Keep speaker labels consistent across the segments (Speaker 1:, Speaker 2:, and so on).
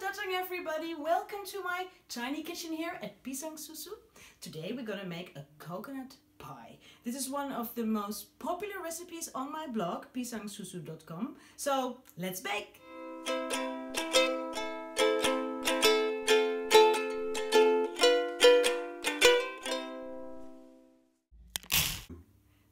Speaker 1: Datang everybody, welcome to my tiny kitchen here at Pisang Susu. Today we're gonna make a coconut pie. This is one of the most popular recipes on my blog, pisangsusu.com. So let's bake!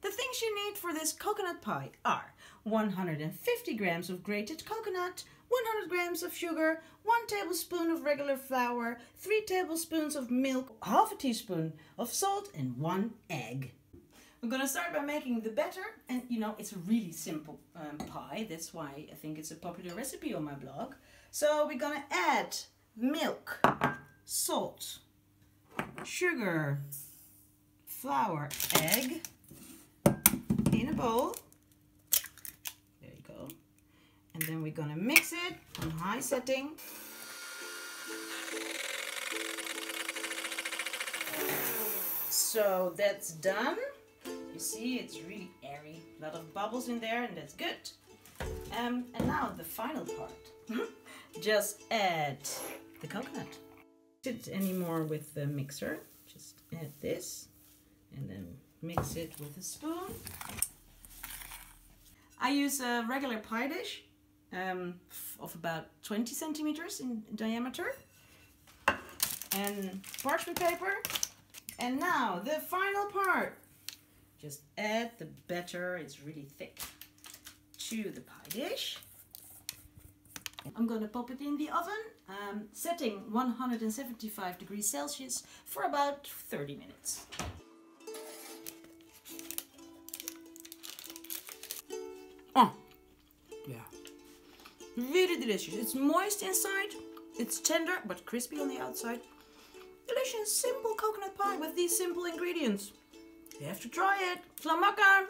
Speaker 1: The things you need for this coconut pie are 150 grams of grated coconut, 100 grams of sugar, 1 tablespoon of regular flour, 3 tablespoons of milk, half a teaspoon of salt and 1 egg. I'm gonna start by making the batter, and you know, it's a really simple pie. That's why I think it's a popular recipe on my blog. So we're gonna add milk, salt, sugar, flour, egg in a bowl. There you go. And then we're gonna mix it on high setting. So that's done. You see, it's really airy. A lot of bubbles in there, and that's good. And now the final part. Just add the coconut. Don't mix it anymore with the mixer. Just add this, and then mix it with a spoon. I use a regular pie dish of about 20 centimeters in diameter and parchment paper. And now the final part. Just add the batter, it's really thick, to the pie dish. I'm gonna pop it in the oven, setting 175 degrees Celsius for about 30 minutes. Oh, yeah, really delicious. It's moist inside, it's tender but crispy on the outside. Delicious, simple coconut pie with these simple ingredients. You have to try it. Selamat makan!